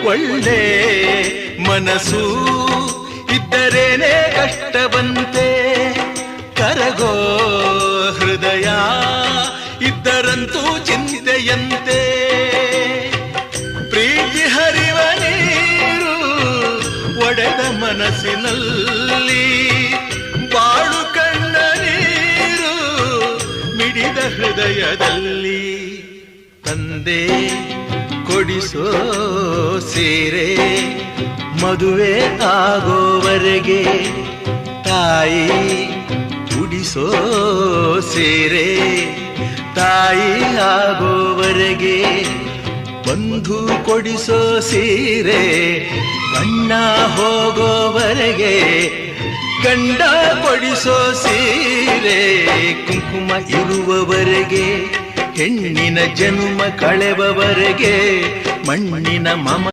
ಒಳ್ಳೆ ಮನಸ್ಸು ಇದ್ದರೇನೆ ಕಷ್ಟವಂತೆ, ಕರಗೋ ಹೃದಯ ಇದ್ದರಂತೂ ಚಿಂತೆಯಂತೆ. ಪ್ರೀತಿ ಹರಿವ ನೀರು ಒಡೆದ ಮನಸ್ಸಿನಲ್ಲಿ, ಬಾಳು ಕಣ್ಣ ನೀರು ಮಿಡಿದ ಹೃದಯದಲ್ಲಿ. ತಂದೆ ಕೊಡಿಸೋ ಸೀರೆ ಮದುವೆ ಆಗೋವರೆಗೆ, ತಾಯಿ ಉಡಿಸೋ ಸೀರೆ ತಾಯಿ ಆಗೋವರೆಗೆ, ಬಂಧು ಕೊಡಿಸೋ ಸೀರೆ ಬಣ್ಣ ಹೋಗೋವರೆಗೆ, ಗಂಡ ಕೊಡಿಸೋ ಸೀರೆ ಕುಂಕುಮ ಇರುವವರೆಗೆ, ಹೆಣ್ಣಿನ ಜನ್ಮ ಕಳೆವವರೆಗೆ, ಮಣ್ಣಿನ ಮಮ